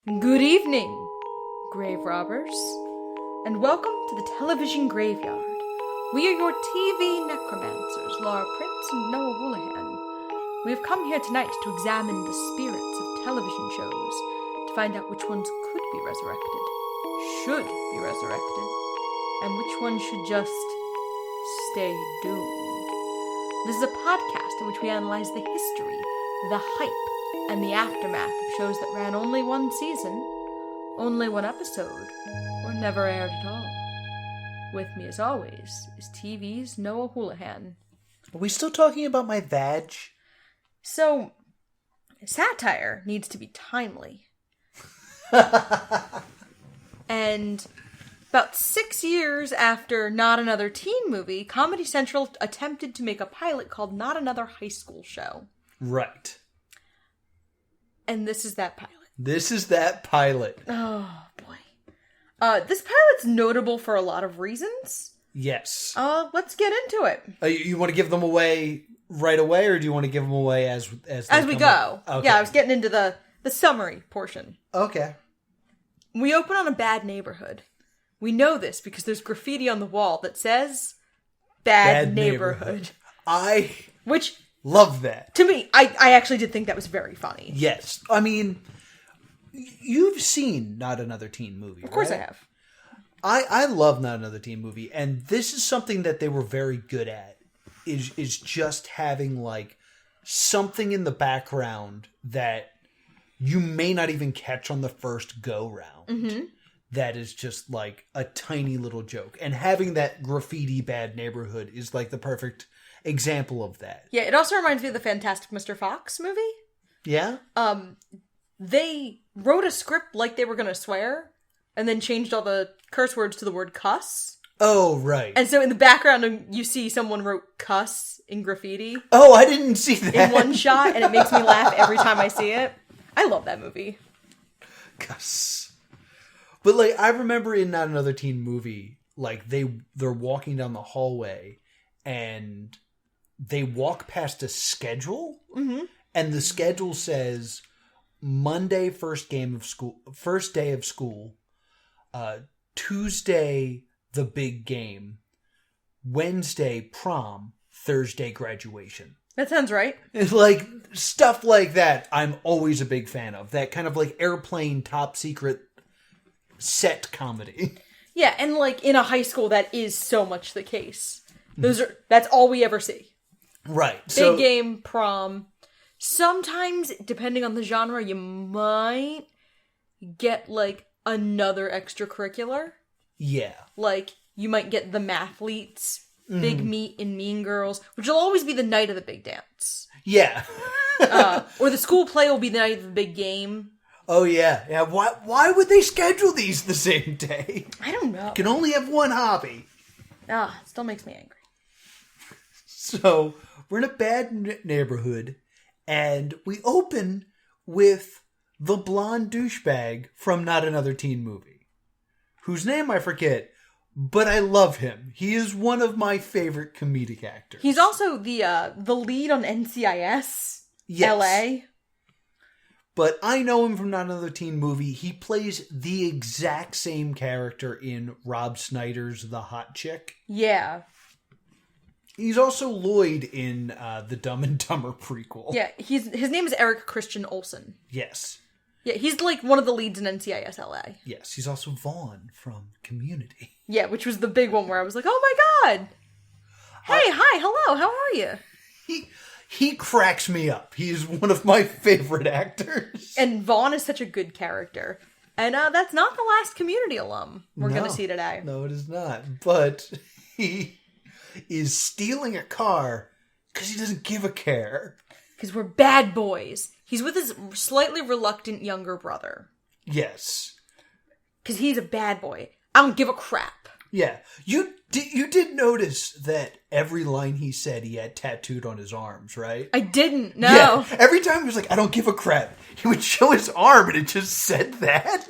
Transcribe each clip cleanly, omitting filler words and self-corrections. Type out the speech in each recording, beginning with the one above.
Good evening, grave robbers, and welcome to the television graveyard. We are your TV necromancers, Laura Prince and Noah Houlihan. We have come here tonight to examine the spirits of television shows, to find out which ones could be resurrected, should be resurrected, and which ones should just stay doomed. This is a podcast in which we analyze the history, the hype, and the aftermath of shows that ran only one season, only one episode, or never aired at all. With me, as always, is TV's Noah Houlihan. Are we still talking about my vag? So, satire needs to be timely. And about 6 years after Not Another Teen Movie, Comedy Central attempted to make a pilot called Not Another High School Show. Right. And this is that pilot. This is that pilot. Oh, boy. This pilot's notable for a lot of reasons. Yes. Let's get into it. You want to give them away right away, or do you want to give them away as we go? Okay. Yeah, I was getting into the summary portion. Okay. We open on a bad neighborhood. We know this because there's graffiti on the wall that says, Bad neighborhood. Which... love that. To me, I actually did think that was very funny. Yes. I mean, you've seen Not Another Teen Movie, Of course right? I have. I love Not Another Teen Movie, and this is something that they were very good at, is just having, like, something in the background that you may not even catch on the first go-round. Mm-hmm. That is just, like, a tiny little joke. And having that graffiti bad neighborhood is, like, the perfect example of that. Yeah, it also reminds me of the Fantastic Mr. Fox movie. Yeah? They wrote a script like they were going to swear, and then changed all the curse words to the word cuss. Oh, right. And so in the background, you see someone wrote cuss in graffiti. Oh, I didn't see that. In one shot, and it makes me laugh every time I see it. I love that movie. Cuss. But, like, I remember in Not Another Teen Movie, like, they're walking down the hallway, and they walk past a schedule, and the schedule says Monday first day of school, Tuesday the big game, Wednesday prom, Thursday graduation. That sounds right. It's like stuff like that. I'm always a big fan of that kind of like airplane top secret set comedy. Yeah, and like in a high school, that is so much the case. That's all we ever see. Right. Big game, prom. Sometimes, depending on the genre, you might get, like, another extracurricular. Yeah. Like, you might get the mathletes, big meet in Mean Girls, which will always be the night of the big dance. Yeah. Or the school play will be the night of the big game. Oh, yeah. Yeah. Why would they schedule these the same day? I don't know. Can only have one hobby. It still makes me angry. So, we're in a bad neighborhood, and we open with the blonde douchebag from Not Another Teen Movie, whose name I forget, but I love him. He is one of my favorite comedic actors. He's also the lead on NCIS LA. But I know him from Not Another Teen Movie. He plays the exact same character in Rob Schneider's The Hot Chick. Yeah. He's also Lloyd in the Dumb and Dumber prequel. Yeah, his name is Eric Christian Olsen. Yes. Yeah, he's like one of the leads in NCIS LA. Yes, he's also Vaughn from Community. Yeah, which was the big one where I was like, oh my god! Hey, hi, hello, how are you? He cracks me up. He's one of my favorite actors. And Vaughn is such a good character. And that's not the last Community alum we're going to see today. No, it is not. But he is stealing a car because he doesn't give a care. Because we're bad boys. He's with his slightly reluctant younger brother. Yes. Because he's a bad boy. I don't give a crap. Yeah. You did notice that every line he said he had tattooed on his arms, right? I didn't, no. Yeah. Every time he was like, I don't give a crap, he would show his arm and it just said that.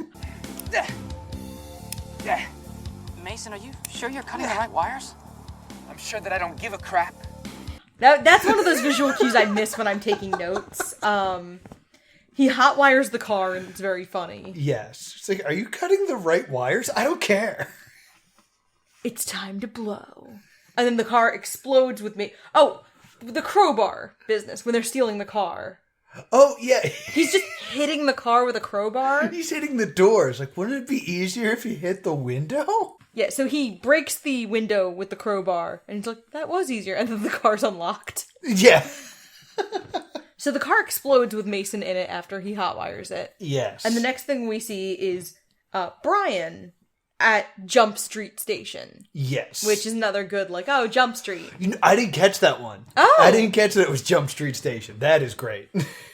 Mason, are you sure you're cutting the right wires? I'm sure that I don't give a crap. That's one of those visual cues I miss when I'm taking notes. He hotwires the car, and it's very funny. Yes. It's like, are you cutting the right wires? I don't care. It's time to blow. And then the car explodes with me. Oh, the crowbar business, when they're stealing the car. Oh, yeah. He's just hitting the car with a crowbar. He's hitting the doors. Like, wouldn't it be easier if he hit the window? Yeah, so he breaks the window with the crowbar, and he's like, that was easier. And then the car's unlocked. Yeah. So the car explodes with Mason in it after he hotwires it. Yes. And the next thing we see is Brian at Jump Street Station. Yes. Which is another good, like, oh, Jump Street. You know, I didn't catch that one. Oh! I didn't catch that it was Jump Street Station. That is great.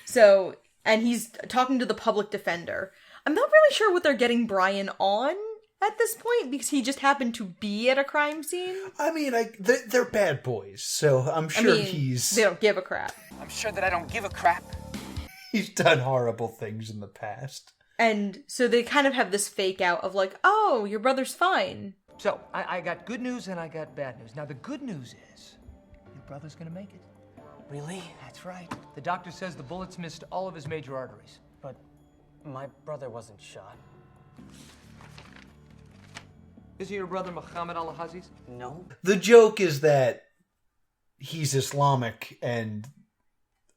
So, and he's talking to the public defender. I'm not really sure what they're getting Brian on at this point, because he just happened to be at a crime scene. I mean, they're bad boys, so I'm sure They don't give a crap. I'm sure that I don't give a crap. He's done horrible things in the past. And so they kind of have this fake out of like, oh, your brother's fine. So, I got good news and I got bad news. Now, the good news is, your brother's gonna make it. Really? That's right. The doctor says the bullets missed all of his major arteries. But my brother wasn't shot. Isn't your brother Muhammad al-Aziz? No. The joke is that he's Islamic and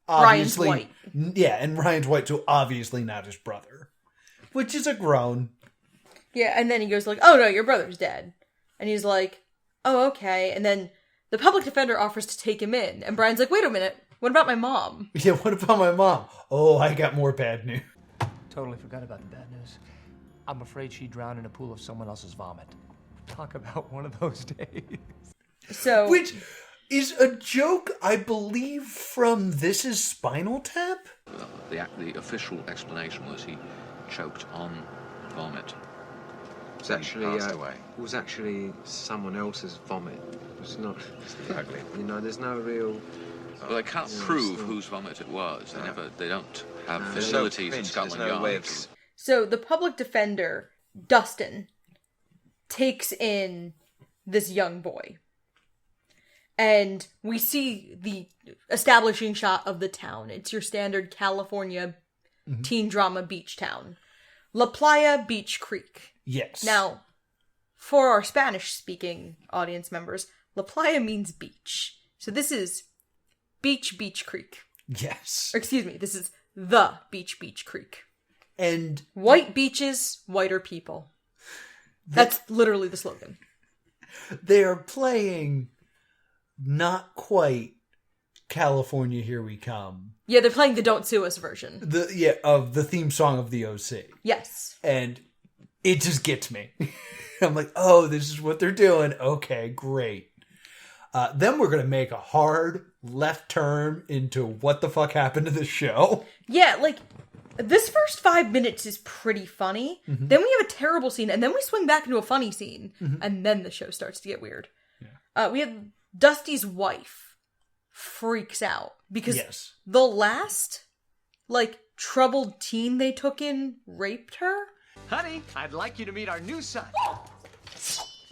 Ryan's obviously... white. Yeah, and Ryan's white, so obviously not his brother. Which is a groan. Yeah, and then he goes like, oh no, your brother's dead. And he's like, oh, okay. And then the public defender offers to take him in. And Brian's like, wait a minute, what about my mom? Yeah, what about my mom? Oh, I got more bad news. Totally forgot about the bad news. I'm afraid she drowned in a pool of someone else's vomit. Talk about one of those days. So, Which is a joke, I believe, from This Is Spinal Tap? The official explanation was he choked on vomit. It Passed away. was actually someone else's vomit. It was not. Exactly. You know, there's no real. Well, they can't prove whose vomit it was. They don't have facilities in Scotland Yard. So the public defender, Dustin, takes in this young boy. And we see the establishing shot of the town. It's your standard California teen drama beach town. La Playa Beach Creek. Yes. Now, for our Spanish-speaking audience members, La Playa means beach. So this is Beach Creek. Yes. Or excuse me, this is the Beach Creek. And White beaches, whiter people. That's literally the slogan. they are playing not quite California Here We Come. Yeah, they're playing the Don't Sue Us version. Of the theme song of the OC. Yes. And it just gets me. I'm like, oh, this is what they're doing. Okay, great. Then we're going to make a hard left turn into what the fuck happened to the show. Yeah, like, this first 5 minutes is pretty funny. Then we have a terrible scene, and then we swing back into a funny scene. And then the show starts to get weird. Yeah. We have Dusty's wife freaks out. Because the last, like, troubled teen they took in raped her. Honey, I'd like you to meet our new son.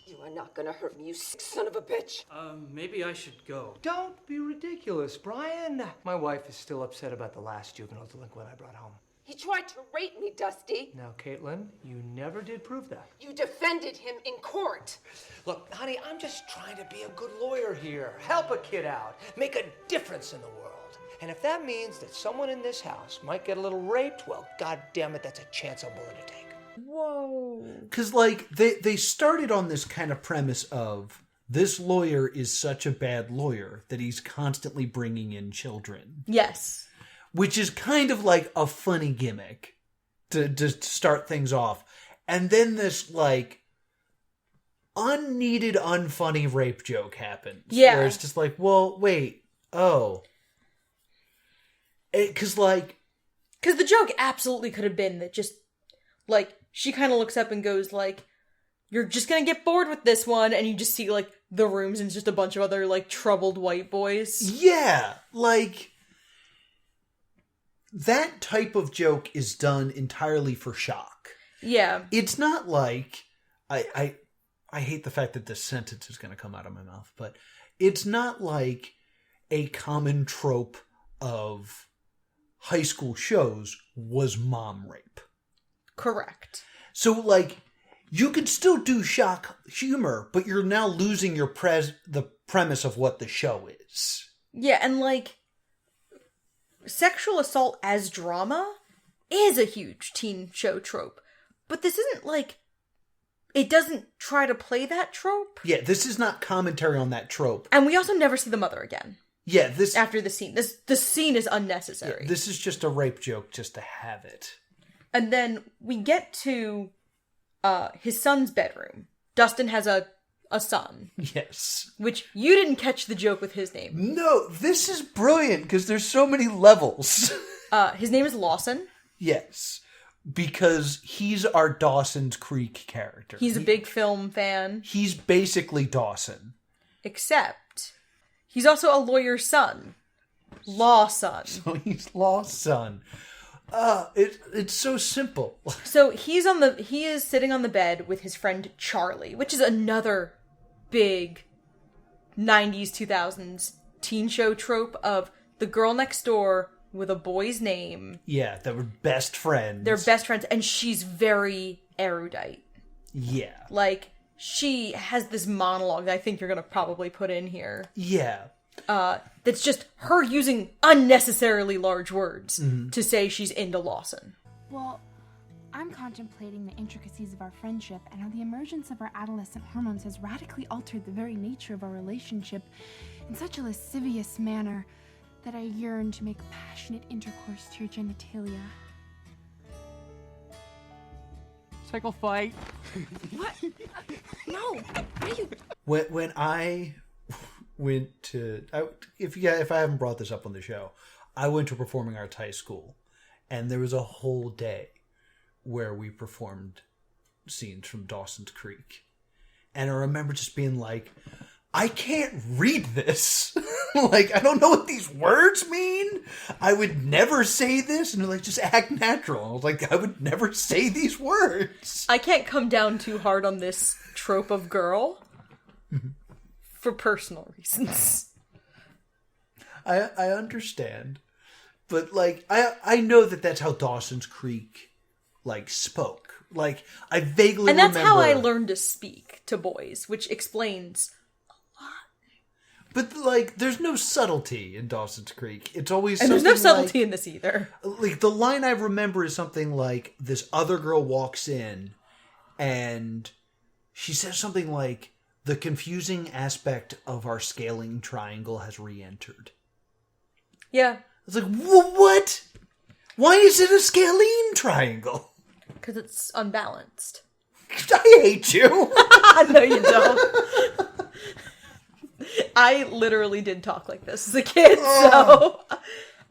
You are not gonna hurt me, you sick son of a bitch. Maybe I should go. Don't be ridiculous, Brian. My wife is still upset about the last juvenile delinquent I brought home. He tried to rape me, Dusty. Now, Caitlin, you never did prove that. You defended him in court. Look, honey, I'm just trying to be a good lawyer here. Help a kid out. Make a difference in the world. And if that means that someone in this house might get a little raped, well, God damn it, that's a chance I'm willing to take. Whoa. Because, like, they started on this kind of premise of this lawyer is such a bad lawyer that he's constantly bringing in children. Yes. Which is kind of like a funny gimmick to start things off. And then this, like, unneeded, unfunny rape joke happens. Yeah. Where it's just like, well, wait, oh. Because the joke absolutely could have been that just, like, she kind of looks up and goes, like, you're just gonna get bored with this one, and you just see, like, the rooms and just a bunch of other, like, troubled white boys. Yeah, like, that type of joke is done entirely for shock. Yeah. It's not like, I hate the fact that this sentence is gonna come out of my mouth, but it's not like a common trope of high school shows was mom rape. Correct. So, like, you could still do shock humor, but you're now losing your the premise of what the show is. Yeah, and, like, sexual assault as drama is a huge teen show trope. But this isn't, like, it doesn't try to play that trope. Yeah, this is not commentary on that trope. And we also never see the mother again. Yeah, this... After the scene. The scene is unnecessary. Yeah, this is just a rape joke just to have it. And then we get to his son's bedroom. Dustin has a son. Yes. Which you didn't catch the joke with his name. No, this is brilliant because there's so many levels. His name is Lawson. Yes. Because he's our Dawson's Creek character. He's a big film fan. He's basically Dawson. Except, he's also a lawyer's son. Law son. So he's Law's son. It's so simple. So he is sitting on the bed with his friend Charlie, which is another big 90s, 2000s teen show trope of the girl next door with a boy's name. Yeah, they were best friends. They're best friends, and she's very erudite. Yeah. Like, she has this monologue that I think you're going to probably put in here. Yeah. That's just her using unnecessarily large words to say she's into Lawson. Well, I'm contemplating the intricacies of our friendship and how the emergence of our adolescent hormones has radically altered the very nature of our relationship in such a lascivious manner that I yearn to make passionate intercourse to your genitalia. Tickle fight. What? No! What are you... When I went to... if I haven't brought this up on the show, I went to performing arts high school, and there was a whole day where we performed scenes from Dawson's Creek. And I remember just being like, I can't read this. Like, I don't know what these words mean. I would never say this. And they're like, just act natural. I was like, I would never say these words. I can't come down too hard on this trope of girl for personal reasons. I understand. But, like, I know that that's how Dawson's Creek, like, spoke. Like, I vaguely remember... And that's how I learned to speak to boys, which explains... But, like, there's no subtlety in Dawson's Creek. It's always and something there's no subtlety like, in this either. Like, the line I remember is something like, this other girl walks in, and she says something like, the confusing aspect of our scaling triangle has re-entered. Yeah. It's like, what? Why is it a scalene triangle? Because it's unbalanced. I hate you. No, you don't. I literally did talk like this as a kid, so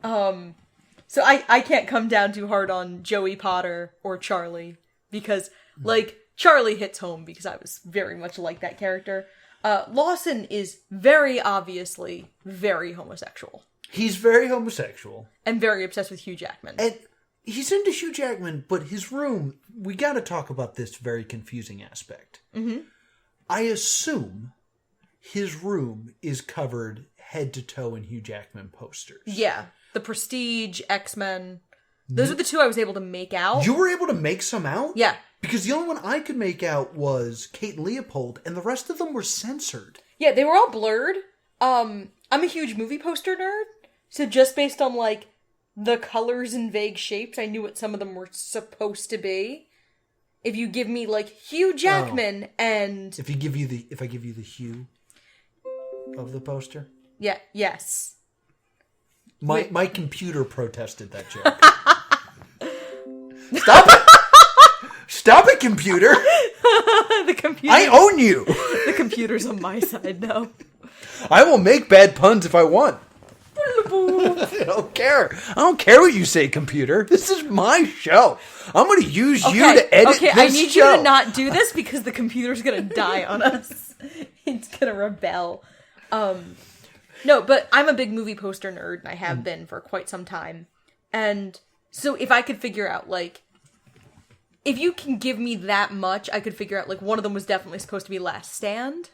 I can't come down too hard on Joey Potter or Charlie, because, like, Charlie hits home because I was very much like that character. Lawson is very obviously very homosexual. He's very homosexual. And very obsessed with Hugh Jackman. And he's into Hugh Jackman, but his room, we gotta talk about this very confusing aspect. Mm-hmm. I assume his room is covered head to toe in Hugh Jackman posters. Yeah. The Prestige, X-Men. Those are the two I was able to make out. You were able to make some out? Yeah. Because the only one I could make out was Kate Leopold, and the rest of them were censored. Yeah, they were all blurred. I'm a huge movie poster nerd, so just based on, like, the colors and vague shapes, I knew what some of them were supposed to be. If you give me, like, Hugh Jackman and... If I give you the hue of the poster? Yeah, yes. My computer protested that joke. Stop it! Stop it, computer! The computer. I own you! The computer's on my side now. I will make bad puns if I want. I don't care. I don't care what you say, computer. This is my show. I'm going to use you to edit this show. I need you to not do this because the computer's going to die on us. It's going to rebel. No, but I'm a big movie poster nerd, and I have been for quite some time. And so if I could figure out, like, if you can give me that much, I could figure out, like, one of them was definitely supposed to be Last Stand.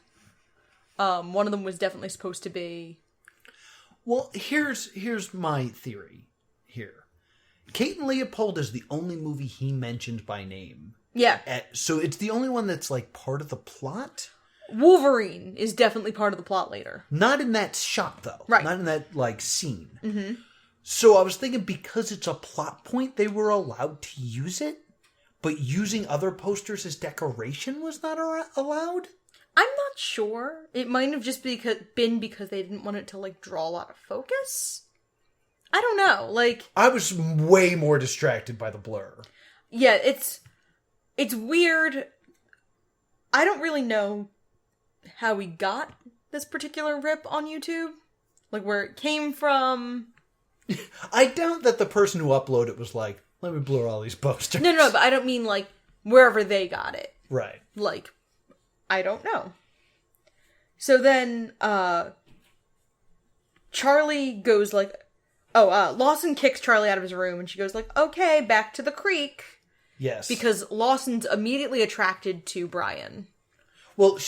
One of them was definitely supposed to be... Well, here's my theory here. Kate and Leopold is the only movie he mentioned by name. Yeah. So it's the only one that's like part of the plot? Wolverine is definitely part of the plot later. Not in that shot, though. Right. Not in that, like, scene. Mm-hmm. So I was thinking because it's a plot point, they were allowed to use it, but using other posters as decoration was not allowed? I'm not sure. It might have just been because they didn't want it to, like, draw a lot of focus. I don't know. Like, I was way more distracted by the blur. Yeah, it's weird. I don't really know how we got this particular rip on YouTube. Like, where it came from. I doubt that the person who uploaded it was like, let me blur all these posters. No, but I don't mean, like, wherever they got it. Right. Like, I don't know. So then, Charlie goes like, Lawson kicks Charlie out of his room, and she goes like, okay, back to the creek. Yes. Because Lawson's immediately attracted to Brian. Well,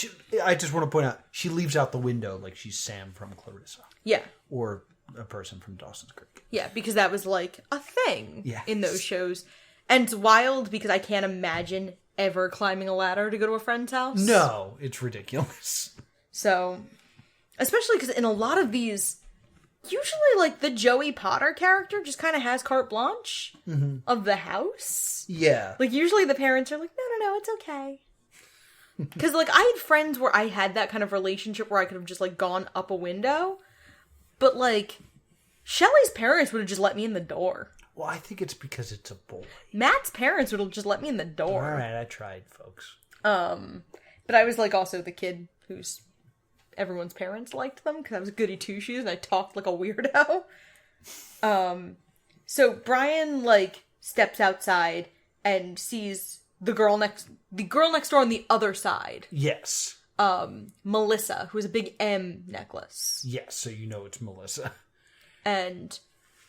I just want to point out, she leaves out the window like she's Sam from Clarissa. Yeah. Or a person from Dawson's Creek. Yeah, because that was like a thing in those Yes. shows. And it's wild because I can't imagine ever climbing a ladder to go to a friend's house. No, it's ridiculous. So, especially because in a lot of these, usually like the Joey Potter character just kind of has carte blanche of the house. Yeah. Like usually the parents are like, no, it's okay. Because like I had friends where I had that kind of relationship where I could have just like gone up a window. But like, Shelley's parents would have just let me in the door. Well, I think it's because it's a boy. Matt's parents would have just let me in the door. All right, I tried, folks. But I was like also the kid who's everyone's parents liked them because I was goody two shoes and I talked like a weirdo. So Brian like steps outside and sees the girl next door on the other side. Yes. Melissa, who has a big M necklace. Yes, so you know it's Melissa. And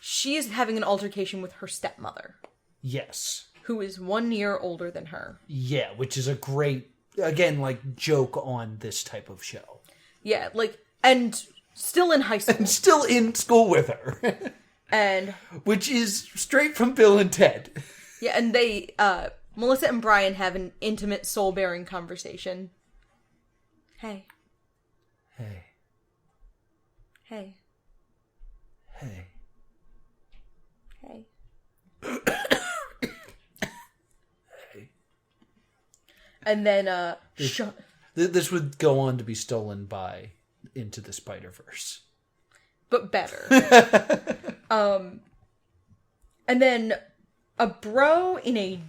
she is having an altercation with her stepmother. Yes. Who is 1 year older than her. Yeah, which is a great, again, like, joke on this type of show. Yeah, like, and still in high school. And still in school with her. And... which is straight from Bill and Ted. Yeah, and they, Melissa and Brian have an intimate, soul-bearing conversation. Hey. Hey. Hey. Hey. Hey. Hey. And then, This would go on to be stolen by Into the Spider-Verse. But better. And then a bro in a,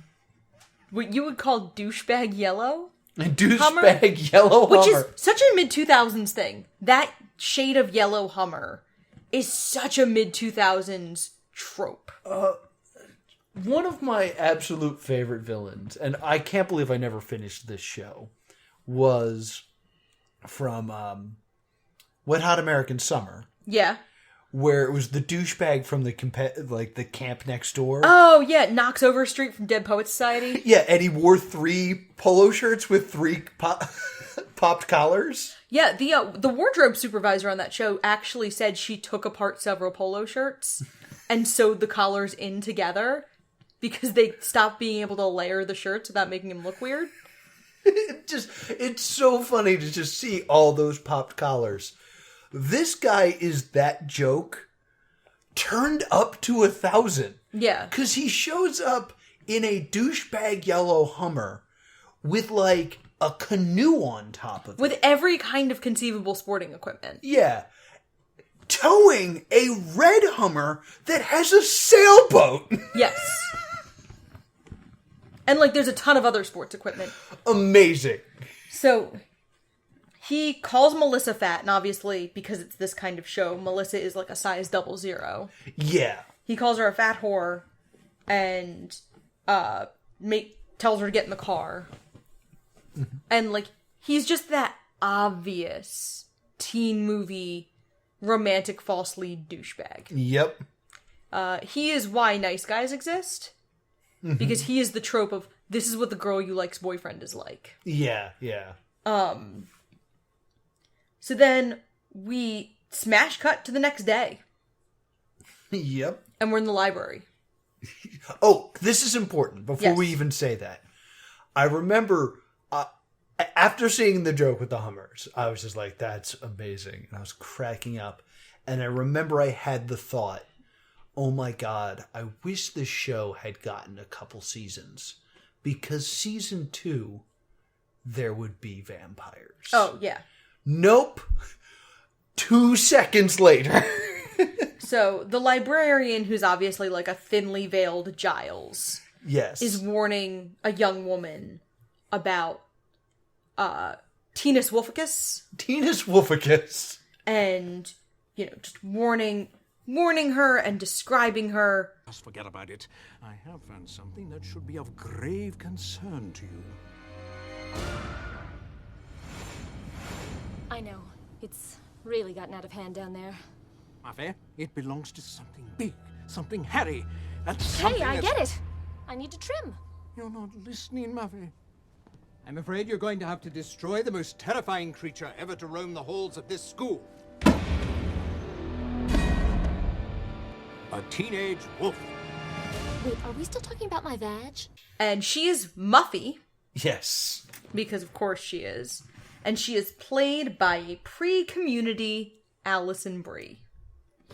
what you would call douchebag yellow? A douchebag yellow Hummer. Which is such a mid-2000s thing. That shade of yellow Hummer is such a mid-2000s trope. One of my absolute favorite villains, and I can't believe I never finished this show, was from Wet Hot American Summer. Yeah. Where it was the douchebag from the camp next door. Oh, yeah, knocks over Street from Dead Poets Society. Yeah, and he wore 3 polo shirts with 3 popped collars. Yeah, the wardrobe supervisor on that show actually said she took apart several polo shirts and sewed the collars in together because they stopped being able to layer the shirts without making them look weird. It's so funny to just see all those popped collars. This guy is that joke turned up to 1,000. Yeah. Because he shows up in a douchebag yellow Hummer with, like, a canoe on top of it. With every kind of conceivable sporting equipment. Yeah. Towing a red Hummer that has a sailboat. Yes. And, like, there's a ton of other sports equipment. Amazing. So... he calls Melissa fat, and obviously, because it's this kind of show, Melissa is like a size 00. Yeah. He calls her a fat whore, and tells her to get in the car. Mm-hmm. And, like, he's just that obvious teen movie romantic false lead douchebag. Yep. He is why nice guys exist, because he is the trope of, this is what the girl you like's boyfriend is like. Yeah, yeah. So then we smash cut to the next day. Yep. And we're in the library. Oh, this is important before we even say that. I remember after seeing the joke with the Hummers, I was just like, that's amazing. And I was cracking up. And I remember I had the thought, oh my God, I wish this show had gotten a couple seasons. Because season 2, there would be vampires. Oh, yeah. Nope. 2 seconds later. So, the librarian, who's obviously like a thinly veiled Giles, yes, is warning a young woman about Tinus Wolficus. Tinus Wolficus. And, you know, just warning her and describing her. Just forget about it. I have found something that should be of grave concern to you. I know. It's really gotten out of hand down there. Muffy, it belongs to something big, something hairy, and Hey, something I that's... get it. I need to trim. You're not listening, Muffy. I'm afraid you're going to have to destroy the most terrifying creature ever to roam the halls of this school. A teenage wolf. Wait, are we still talking about my vag? And she is Muffy. Yes. Because of course she is. And she is played by a pre-Community Alison Brie.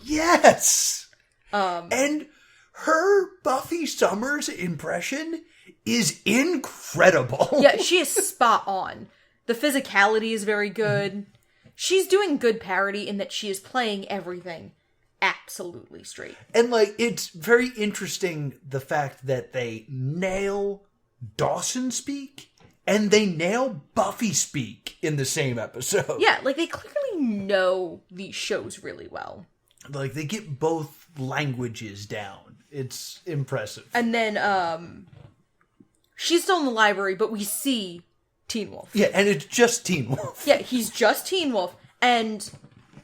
Yes! And her Buffy Summers impression is incredible. Yeah, she is spot on. The physicality is very good. She's doing good parody in that she is playing everything absolutely straight. And, like, it's very interesting the fact that they nail Dawson speak and they nail Buffy speak in the same episode. Yeah, like, they clearly know these shows really well. Like, they get both languages down. It's impressive. And then, she's still in the library, but we see Teen Wolf. Yeah, and it's just Teen Wolf. Yeah, he's just Teen Wolf, and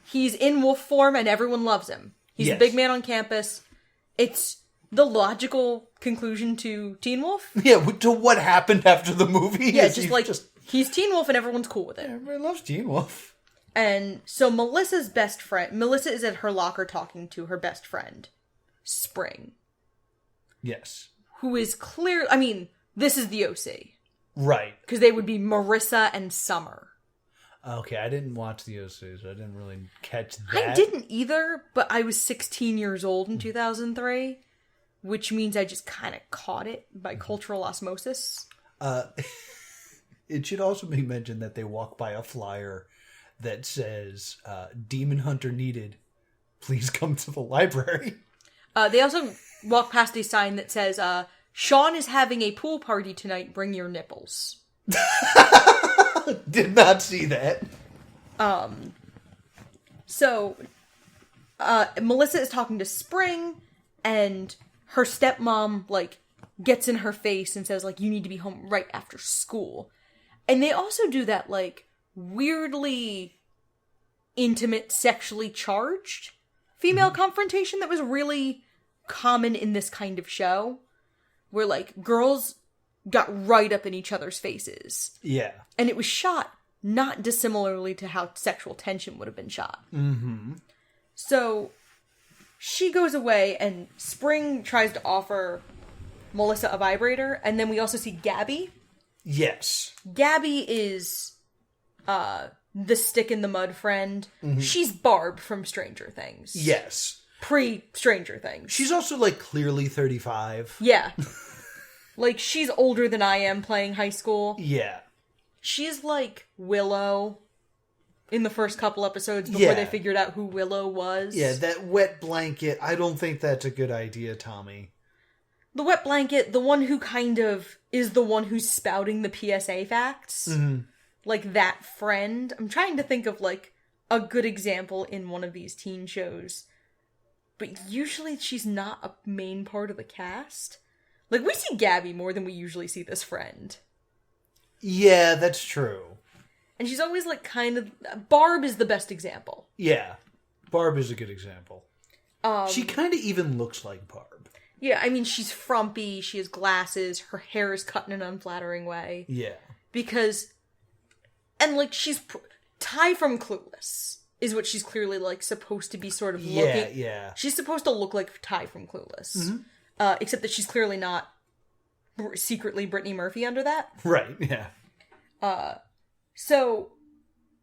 he's in wolf form, and everyone loves him. He's Yes. a big man on campus. It's the logical conclusion to Teen Wolf. Yeah, to what happened after the movie. Yeah, is he's Teen Wolf, and everyone's cool with it. Everybody loves Teen Wolf. And so Melissa is at her locker talking to her best friend, Spring. Yes. Who is this is the OC. Right. Because they would be Marissa and Summer. Okay, I didn't watch the OC, so I didn't really catch that. I didn't either, but I was 16 years old in 2003, which means I just kind of caught it by cultural osmosis. It should also be mentioned that they walk by a flyer that says, Demon Hunter needed. Please come to the library. They also walk past a sign that says, Sean is having a pool party tonight, bring your nipples. Did not see that. So, Melissa is talking to Spring, and her stepmom, gets in her face and says, you need to be home right after school. And they also do that, weirdly intimate, sexually charged female confrontation that was really common in this kind of show, where, girls got right up in each other's faces. Yeah. And it was shot not dissimilarly to how sexual tension would have been shot. Mm-hmm. So, she goes away, and Spring tries to offer Melissa a vibrator, and then we also see Gabby. Yes. Gabby is the stick in the mud friend. Mm-hmm. She's Barb from Stranger Things. Yes. Pre-Stranger Things. She's also, clearly 35. Yeah. She's older than I am playing high school. Yeah. She's like Willow in the first couple episodes before they figured out who Willow was. Yeah, that wet blanket, I don't think that's a good idea, Tommy. The wet blanket, the one who kind of is the one who's spouting the PSA facts. Mm-hmm. That friend. I'm trying to think of, a good example in one of these teen shows. But usually she's not a main part of the cast. We see Gabby more than we usually see this friend. Yeah, that's true. And she's always, Barb is the best example. Yeah. Barb is a good example. She kind of even looks like Barb. Yeah, she's frumpy, she has glasses, her hair is cut in an unflattering way. Yeah. Because, and, she's, Ty from Clueless is what she's clearly, supposed to be sort of looking. Yeah. She's supposed to look like Ty from Clueless. Mm-hmm. except that she's clearly not secretly Brittany Murphy under that. Right, yeah. So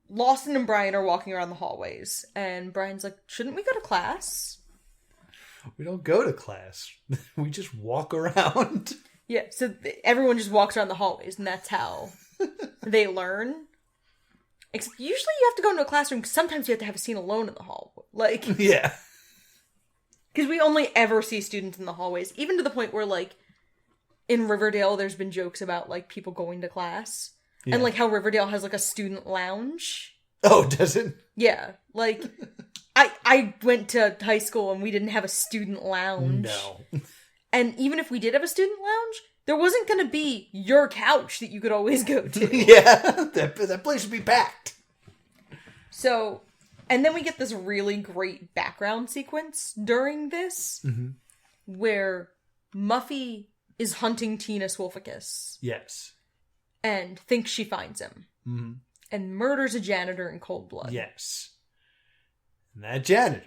Lawson and Brian are walking around the hallways, and Brian's like, shouldn't we go to class? We don't go to class. We just walk around. Yeah, so everyone just walks around the hallways, and that's how they learn. Except usually you have to go into a classroom, because sometimes you have to have a scene alone in the hall. Like, yeah. Because we only ever see students in the hallways, even to the point where, like, in Riverdale, there's been jokes about, like, people going to class. Yeah. And, like, how Riverdale has, like, a student lounge. Oh, does it? Yeah. Like, I went to high school and we didn't have a student lounge. No. And even if we did have a student lounge, there wasn't going to be your couch that you could always go to. Yeah, that place would be packed. So, and then we get this really great background sequence during this, where Muffy is hunting Tina Swolficus. Yes. And thinks she finds him. Mm-hmm. And murders a janitor in cold blood. Yes. And that janitor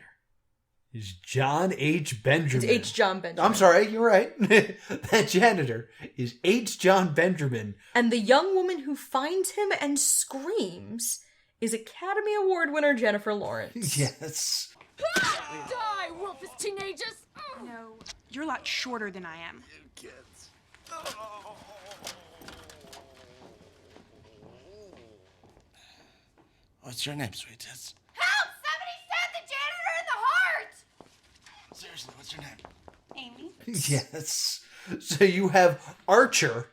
is John H. Benjamin. It's H. John Benjamin. I'm sorry, you're right. That janitor is H. John Benjamin. And the young woman who finds him and screams is Academy Award winner Jennifer Lawrence. Yes. Die, Wolf's teenagers! No, you're a lot shorter than I am. You kids. What's your name, sweetest? Help! Somebody stabbed the janitor in the heart! Seriously, what's your name? Amy. Yes. So you have Archer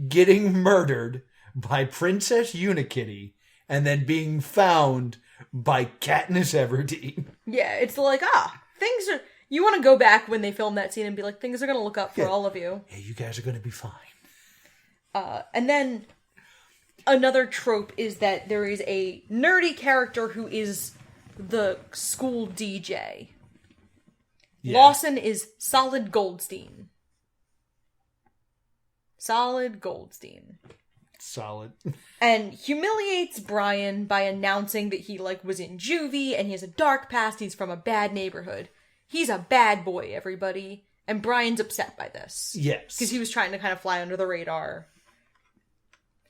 getting murdered by Princess Unikitty and then being found by Katniss Everdeen. Yeah, it's like, things are... You want to go back when they film that scene and be like, things are going to look up for all of you. Yeah, you guys are going to be fine. And then another trope is that there is a nerdy character who is the school DJ. Yeah. Lawson is Solid Goldstein. Solid. And humiliates Brian by announcing that he, like, was in juvie and he has a dark past, he's from a bad neighborhood. He's a bad boy, everybody. And Brian's upset by this. Yes. Because he was trying to kind of fly under the radar.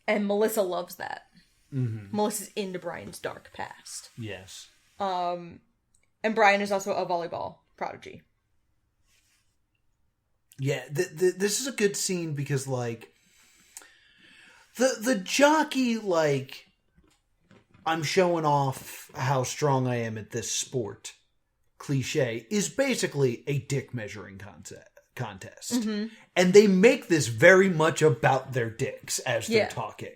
And Melissa loves that. Mm-hmm. Melissa's into Brian's dark past. Yes. And Brian is also a volleyball prodigy. Yeah, this is a good scene because, like, the jockey, like, I'm showing off how strong I am at this sport cliche is basically a dick measuring contest. Mm-hmm. And they make this very much about their dicks as they're talking.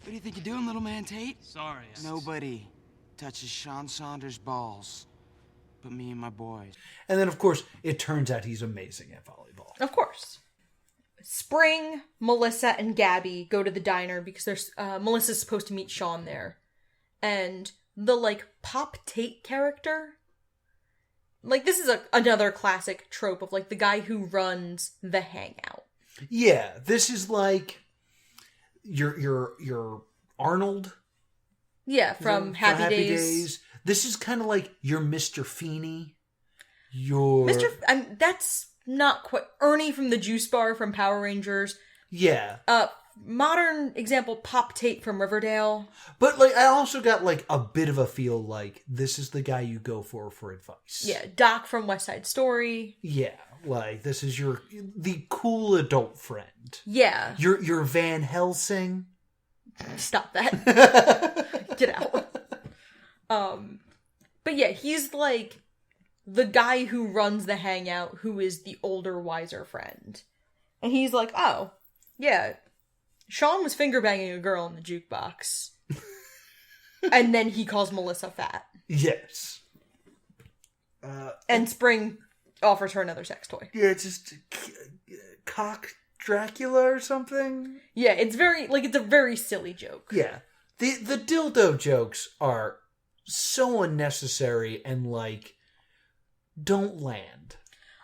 What do you think you're doing, little man Tate? Sorry. Nobody touches Sean Saunders' balls but me and my boys. And then, of course, it turns out he's amazing at volleyball. Of course. Spring, Melissa, and Gabby go to the diner because there's Melissa's supposed to meet Sean there. And the, like, Pop Tate character... Like, this is another classic trope of, like, the guy who runs the hangout. Yeah, this is like your Arnold. Yeah, from Happy Days. This is kind of like your Mr. Feeney. That's not quite... Ernie from the Juice Bar from Power Rangers. Yeah. Modern example, Pop Tate from Riverdale. But, like, I also got, like, a bit of a feel like this is the guy you go for advice. Yeah, Doc from West Side Story. Yeah, like, this is the cool adult friend. Yeah. Your Van Helsing. Stop that. Get out. But yeah, he's, like, the guy who runs the hangout who is the older, wiser friend. And he's like, oh, yeah, Sean was finger banging a girl in the jukebox. And then he calls Melissa fat. Yes. And Spring offers her another sex toy. Yeah, it's just cock Dracula or something. Yeah, it's a very silly joke. Yeah. The dildo jokes are so unnecessary and, like, don't land.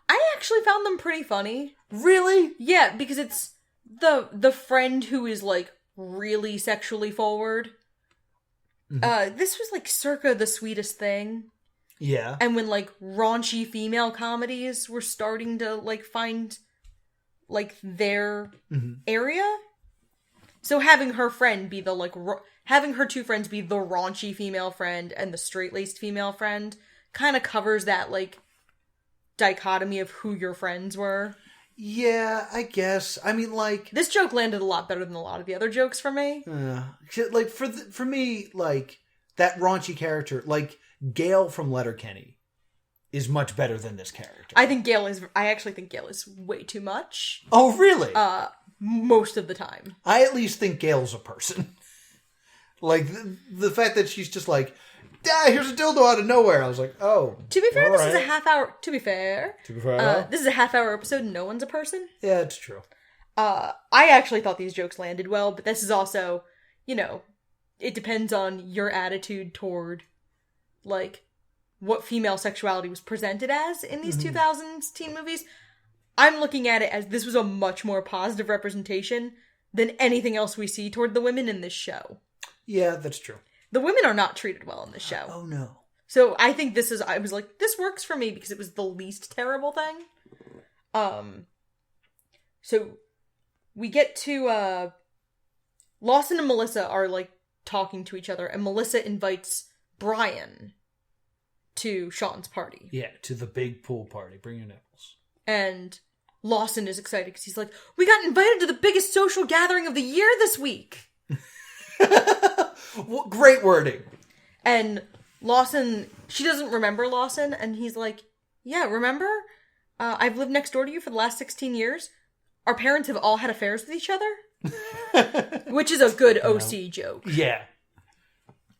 I actually found them pretty funny. Really? Yeah, because it's the friend who is, like, really sexually forward. Mm-hmm. This was, like, circa The Sweetest Thing. Yeah. And when, like, raunchy female comedies were starting to, like, find, like, their area. So having her friend be the, like, having her two friends be the raunchy female friend and the straight-laced female friend kind of covers that, like, dichotomy of who your friends were. Yeah, I guess. I mean, like... This joke landed a lot better than a lot of the other jokes for me. Like, for me, like, that raunchy character, like, Gail from Letterkenny is much better than this character. I actually think Gail is way too much. Oh, really? Most of the time. I at least think Gail's a person. Like, the fact that she's just like, here's a dildo out of nowhere. I was like, oh. To be fair, this right. is a half hour. To be fair, this is a half-hour episode and no one's a person. Yeah, it's true. I actually thought these jokes landed well, but this is also, you know, it depends on your attitude toward, like, what female sexuality was presented as in these 2000s teen movies. I'm looking at it as this was a much more positive representation than anything else we see toward the women in this show. Yeah, that's true. The women are not treated well in this show. Oh, no. So I think I was like, this works for me because it was the least terrible thing. So we get to, Lawson and Melissa are, like, talking to each other, and Melissa invites Brian to Sean's party. Yeah, to the big pool party. Bring your nipples. And Lawson is excited because he's like, we got invited to the biggest social gathering of the year this week. Well, great wording. And Lawson, she doesn't remember Lawson, and he's like, yeah, remember? I've lived next door to you for the last 16 years. Our parents have all had affairs with each other. Which is a good OC joke. Yeah.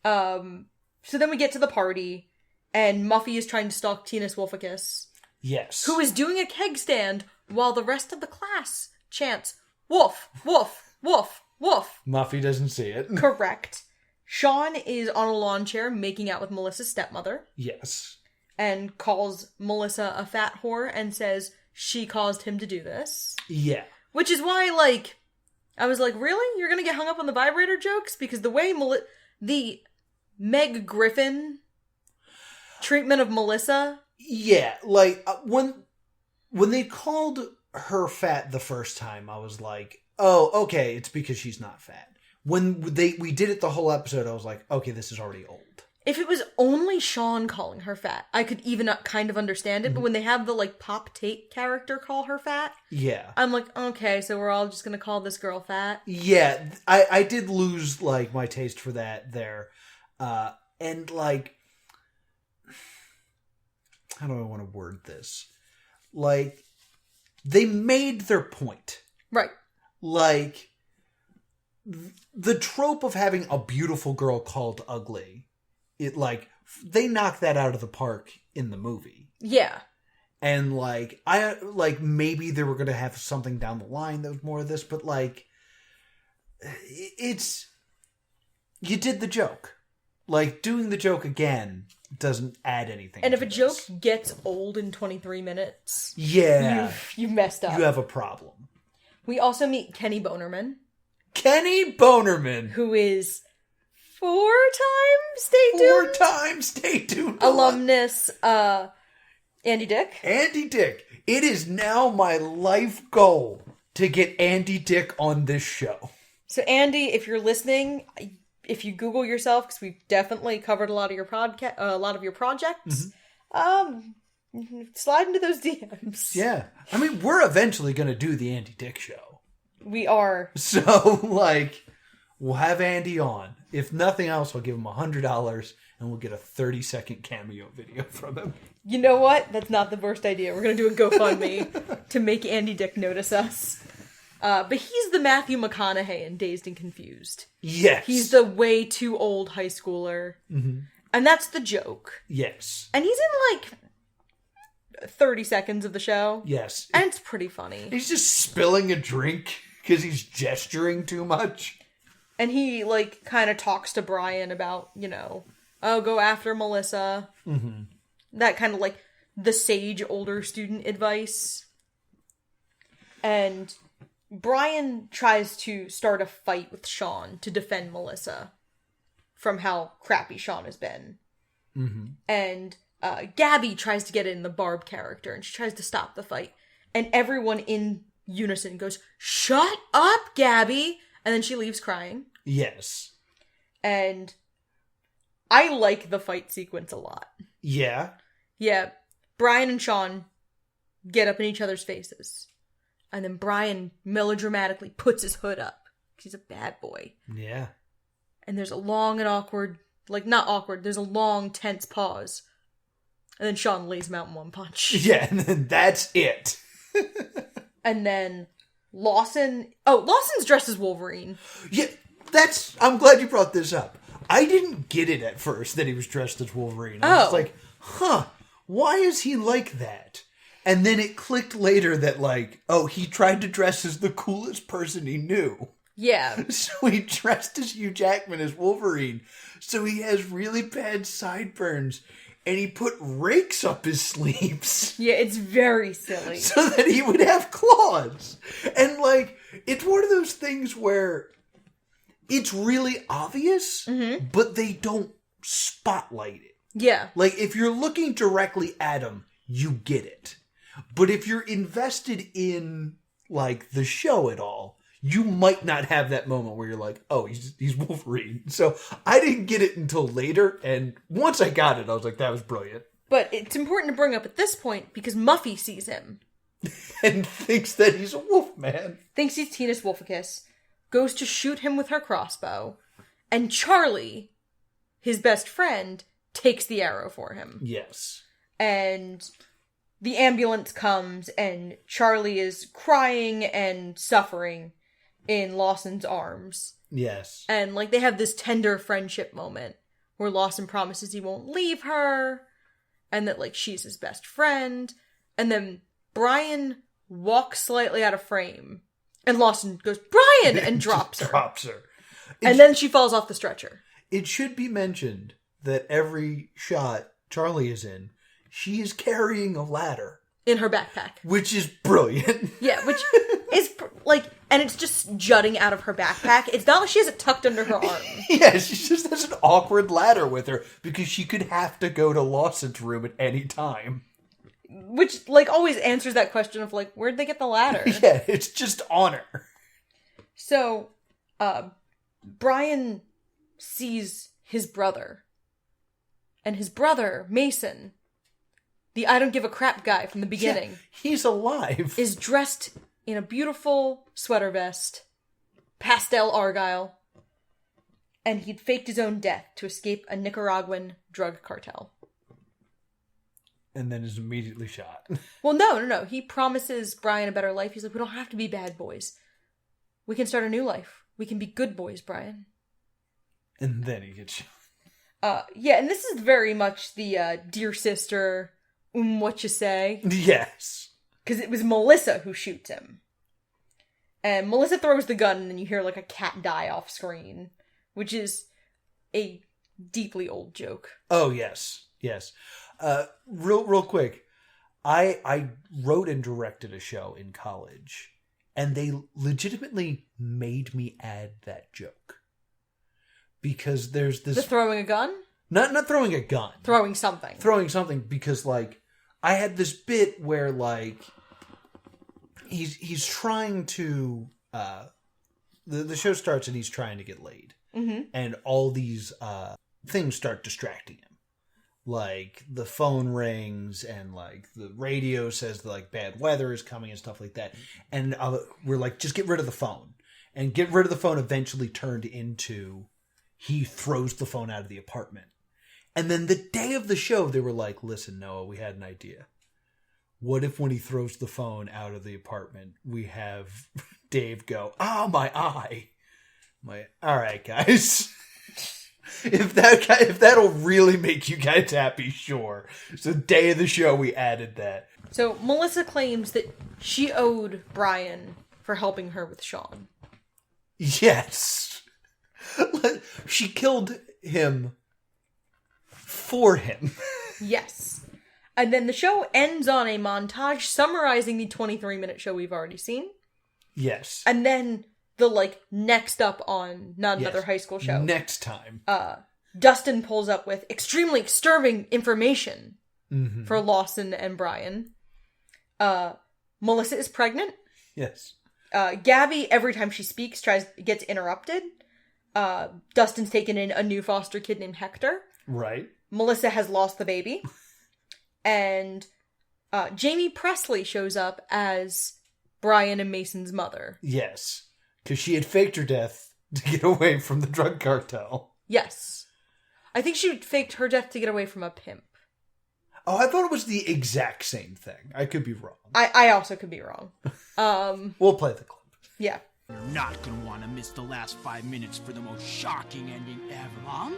So then we get to the party, and Muffy is trying to stalk Tina Swolficus. Yes. Who is doing a keg stand while the rest of the class chants, woof, woof, woof, woof. Muffy doesn't see it. Correct. Sean is on a lawn chair making out with Melissa's stepmother. Yes. And calls Melissa a fat whore and says she caused him to do this. Yeah. Which is why, like, I was like, really? You're gonna get hung up on the vibrator jokes? Because the way the Meg Griffin treatment of Melissa... Yeah, like, when they called her fat the first time, I was like, oh, okay, it's because she's not fat. When we did it the whole episode, I was like, okay, this is already old. If it was only Sean calling her fat, I could even kind of understand it. But when they have the, like, Pop Tate character call her fat, yeah, I'm like, okay, so we're all just gonna call this girl fat. Yeah, I did lose, like, my taste for that there. And, like, how do I want to word this? Like, they made their point. Right. Like, the trope of having a beautiful girl called ugly, it, like, they knocked that out of the park in the movie. Yeah. And, like, maybe they were going to have something down the line that was more of this, but, like, you did the joke. Like, doing the joke again doesn't add anything. And if a this. joke gets old in 23 minutes, yeah, you've messed up. You have a problem. We also meet Kenny Bonerman. Kenny Bonerman, who is four-time Stay Tuned alumnus Andy Dick. Andy Dick. It is now my life goal to get Andy Dick on this show. So Andy, if you're listening, if you Google yourself, because we've definitely covered a lot of your projects, slide into those DMs. Yeah, I mean, we're eventually going to do the Andy Dick show. We are. So, like, we'll have Andy on. If nothing else, I'll give him $100 and we'll get a 30-second cameo video from him. You know what? That's not the worst idea. We're going to do a GoFundMe to make Andy Dick notice us. But he's the Matthew McConaughey in Dazed and Confused. Yes. He's the way too old high schooler. Mm-hmm. And that's the joke. Yes. And he's in, like, 30 seconds of the show. Yes. And it's pretty funny. He's just spilling a drink because he's gesturing too much. And he, like, kind of talks to Brian about, you know, oh, go after Melissa. Mm-hmm. That kind of, like, the sage older student advice. And Brian tries to start a fight with Sean to defend Melissa from how crappy Sean has been. Mm-hmm. And Gabby tries to get in, the Barb character, and she tries to stop the fight. And everyone in unison goes, "Shut up, Gabby!" And then she leaves crying. Yes. And I like the fight sequence a lot. Yeah. Yeah. Brian and Sean get up in each other's faces. And then Brian melodramatically puts his hood up. He's a bad boy. Yeah. And there's a long and awkward, like, not awkward, there's a long, tense pause. And then Sean lays him out in one punch. Yeah, and then that's it. And then Lawson's dressed as Wolverine. Yeah, I'm glad you brought this up. I didn't get it at first that he was dressed as Wolverine. I was like, why is he like that? And then it clicked later that, like, oh, he tried to dress as the coolest person he knew. Yeah. So he dressed as Hugh Jackman as Wolverine. So he has really bad sideburns. And he put rakes up his sleeves. Yeah, it's very silly. So that he would have claws. And, like, it's one of those things where it's really obvious, but they don't spotlight it. Yeah. Like, if you're looking directly at him, you get it. But if you're invested in, like, the show at all, you might not have that moment where you're like, oh, he's Wolverine. So I didn't get it until later, and once I got it, I was like, that was brilliant. But it's important to bring up at this point, because Muffy sees him. And thinks that he's a wolf man. Thinks he's Tinus Wolficus. Goes to shoot him with her crossbow. And Charlie, his best friend, takes the arrow for him. Yes. And the ambulance comes, and Charlie is crying and suffering in Lawson's arms. Yes. And, like, they have this tender friendship moment where Lawson promises he won't leave her, and that, like, she's his best friend. And then Brian walks slightly out of frame, and Lawson goes, "Brian!" and drops her. And then she falls off the stretcher. It should be mentioned that every shot Charlie is in, she is carrying a ladder. In her backpack. Which is brilliant. Yeah, which is, like, and it's just jutting out of her backpack. It's not like she has it tucked under her arm. Yeah, she just has an awkward ladder with her because she could have to go to Lawson's room at any time. Which, like, always answers that question of, like, where'd they get the ladder? Yeah, it's just on her. So, Brian sees his brother. And his brother, Mason, the I don't give a crap guy from the beginning. Yeah, he's alive. Is dressed in a beautiful sweater vest, pastel argyle, and he'd faked his own death to escape a Nicaraguan drug cartel. And then is immediately shot. Well, no. He promises Brian a better life. He's like, we don't have to be bad boys. We can start a new life. We can be good boys, Brian. And then he gets shot. Yeah, and this is very much the dear sister, what you say? Yes. Because it was Melissa who shoots him. And Melissa throws the gun, and then you hear, like, a cat die off screen, which is a deeply old joke. Oh, yes. Yes. Real quick. I wrote and directed a show in college, and they legitimately made me add that joke. Because there's this... The throwing a gun? Not throwing a gun. Throwing something. Throwing something, because, like, I had this bit where, like, he's trying to... The show starts and he's trying to get laid. Mm-hmm. And all these things start distracting him. Like, the phone rings and, like, the radio says, like, bad weather is coming and stuff like that. And we're like, just get rid of the phone. And get rid of the phone eventually turned into... He throws the phone out of the apartment. And then the day of the show, they were like, listen, Noah, we had an idea. What if when he throws the phone out of the apartment, we have Dave go, oh, my eye. I'm like, all right, guys. If that'll really make you guys happy, sure. So day of the show, we added that. So Melissa claims that she owed Brian for helping her with Sean. Yes. She killed him for him. Yes. And then the show ends on a montage summarizing the 23-minute show we've already seen. Yes. And then the, like, next up on Not Another High School Show. Next time. Dustin pulls up with extremely disturbing information for Lawson and Brian. Melissa is pregnant. Yes. Gabby, every time she speaks, gets interrupted. Dustin's taken in a new foster kid named Hector. Right. Melissa has lost the baby. And Jamie Presley shows up as Brian and Mason's mother. Yes. Because she had faked her death to get away from the drug cartel. Yes. I think she faked her death to get away from a pimp. Oh, I thought it was the exact same thing. I could be wrong. I also could be wrong. We'll play the clip. Yeah. You're not gonna want to miss the last 5 minutes for the most shocking ending ever. Mom?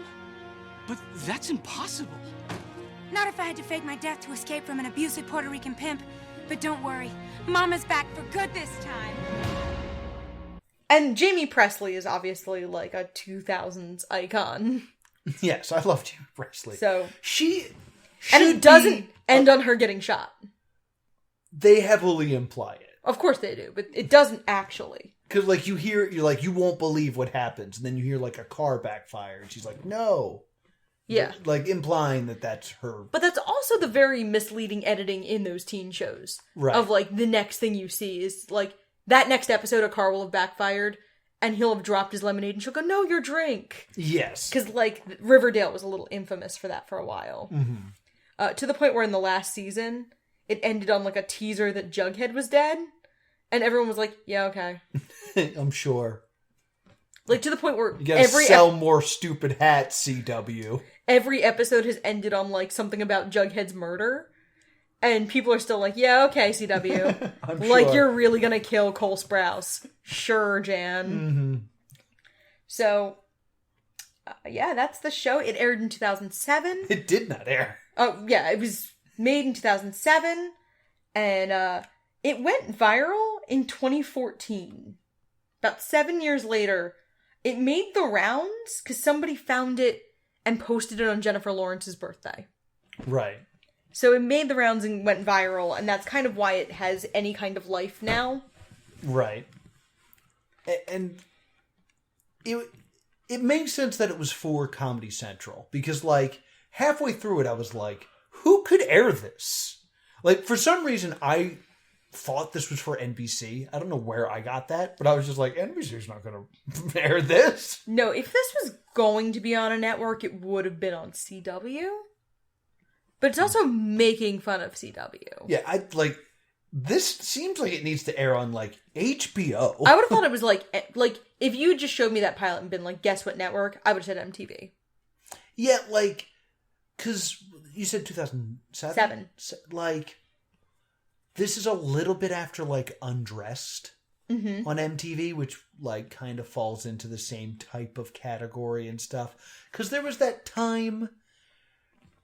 But that's impossible. Not if I had to fake my death to escape from an abusive Puerto Rican pimp. But don't worry, Mama's back for good this time. And Jamie Presley is obviously like a 2000s icon. Yes, I love Jamie Presley. So and it doesn't end on her getting shot. They heavily imply it. Of course they do, but it doesn't actually. Because, like, you're like, you won't believe what happens. And then you hear, like, a car backfire. And she's like, no. Yeah. Like, implying that that's her. But that's also the very misleading editing in those teen shows. Right. Of, like, the next thing you see is, like, that next episode, a car will have backfired. And he'll have dropped his lemonade. And she'll go, no, your drink. Yes. Because, like, Riverdale was a little infamous for that for a while. Mm-hmm. To the point where in the last season, it ended on, like, a teaser that Jughead was dead. And everyone was like, yeah, okay. I'm sure. Like, to the point where you gotta sell more stupid hats, CW. Every episode has ended on, like, something about Jughead's murder. And people are still like, yeah, okay, CW. I'm like, sure. you're really gonna kill Cole Sprouse. Sure, Jan. Mm-hmm. So, yeah, that's the show. It aired in 2007. It did not air. Oh, yeah, it was made in 2007. And, it went viral in 2014. About 7 years later, it made the rounds because somebody found it and posted it on Jennifer Lawrence's birthday. Right. So it made the rounds and went viral, and that's kind of why it has any kind of life now. Right. And it makes sense that it was for Comedy Central, because, like, halfway through it, I was like, who could air this? Like, for some reason, I thought this was for NBC. I don't know where I got that, but I was just like, NBC's not going to air this. No, if this was going to be on a network, it would have been on CW. But it's also making fun of CW. Yeah, this seems like it needs to air on, like, HBO. I would have thought it was like, if you just showed me that pilot and been like, guess what network? I would have said MTV. Yeah, like, because you said 2007? Like, this is a little bit after, like, Undressed on MTV, which, like, kind of falls into the same type of category and stuff. Because there was that time,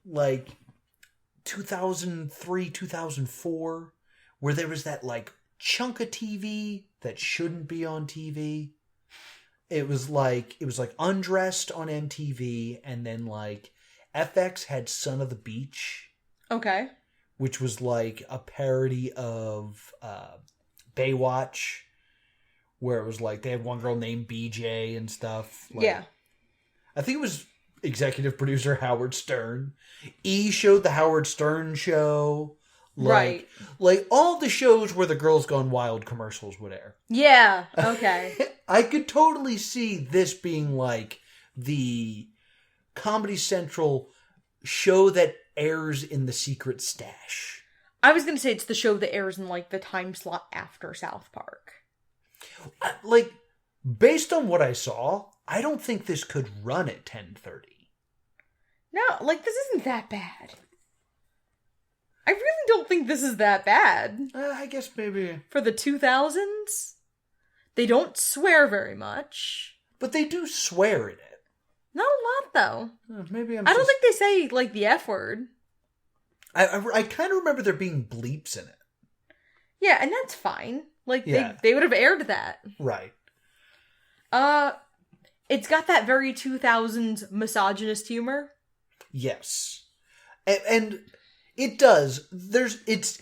like, 2003, 2004, where there was that, like, chunk of TV that shouldn't be on TV. It was like Undressed on MTV, and then, like, FX had Son of the Beach. Okay. Which was like a parody of Baywatch, where it was like they had one girl named BJ and stuff. Like, yeah. I think it was executive producer Howard Stern. E! Showed the Howard Stern show. Right. Like all the shows where the Girls Gone Wild commercials would air. Yeah, okay. I could totally see this being like the Comedy Central show that airs in the secret stash. I was going to say it's the show that airs in, like, the time slot after South Park. Like, based on what I saw, I don't think this could run at 10:30. No, like, this isn't that bad. I really don't think this is that bad. I guess maybe. For the 2000s, they don't swear very much. But they do swear in it. Not a lot, though. Maybe I don't think they say, like, the F word. I kind of remember there being bleeps in it. Yeah, and that's fine. Like, yeah. they would have aired that. Right. It's got that very 2000s misogynist humor. Yes. And it does.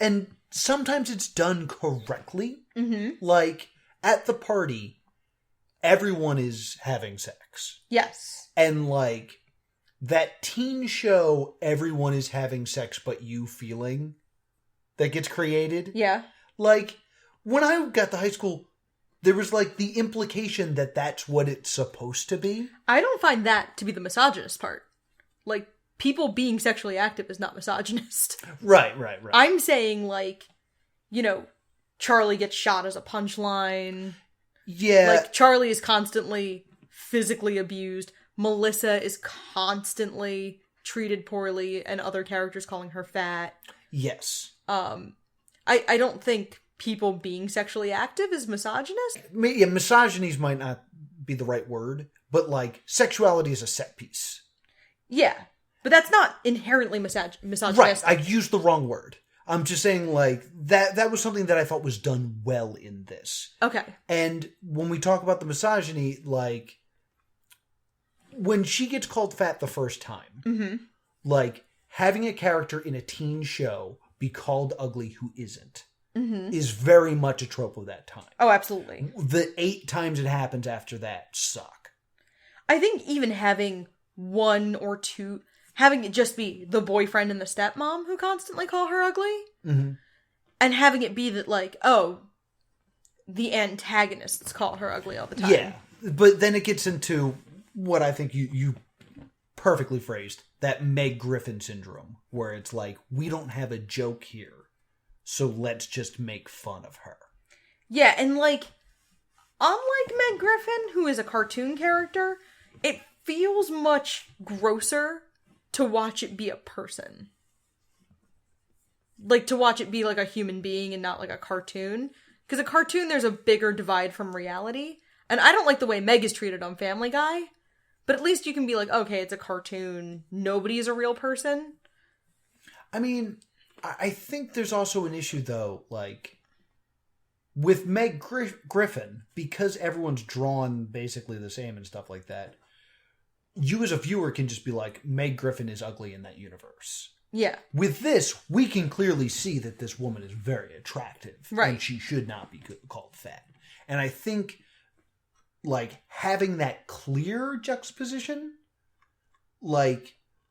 And sometimes it's done correctly. Mm-hmm. Like, at the party, everyone is having sex. Yes. And, like, that teen show, everyone is having sex but you feeling that gets created. Yeah. Like, when I got to high school, there was like the implication that that's what it's supposed to be. I don't find that to be the misogynist part. Like, people being sexually active is not misogynist. Right. I'm saying, like, you know, Charlie gets shot as a punchline. Yeah. Like, Charlie is constantly physically abused. Melissa is constantly treated poorly, and other characters calling her fat. Yes. I don't think people being sexually active is misogynist. Yeah, misogyny might not be the right word, but, sexuality is a set piece. Yeah, but that's not inherently misogynistic. Right, I used the wrong word. I'm just saying, that was something that I thought was done well in this. Okay. And when we talk about the misogyny, when she gets called fat the first time, having a character in a teen show be called ugly who isn't, is very much a trope of that time. Oh, absolutely. The 8 times it happens after that suck. I think even having one or two, having it just be the boyfriend and the stepmom who constantly call her ugly, and having it be that, the antagonists call her ugly all the time. Yeah, but then it gets into what I think you perfectly phrased, that Meg Griffin syndrome, where it's like, we don't have a joke here, so let's just make fun of her. Yeah, and unlike Meg Griffin, who is a cartoon character, it feels much grosser to watch it be a person. To watch it be like a human being and not like a cartoon. Because a cartoon, there's a bigger divide from reality. And I don't like the way Meg is treated on Family Guy. But at least you can be like, okay, it's a cartoon. Nobody's a real person. I mean, I think there's also an issue, though, with Meg Griffin, because everyone's drawn basically the same and stuff like that, you as a viewer can just be like, Meg Griffin is ugly in that universe. Yeah. With this, we can clearly see that this woman is very attractive. Right. And she should not be called fat. And I think, having that clear juxtaposition,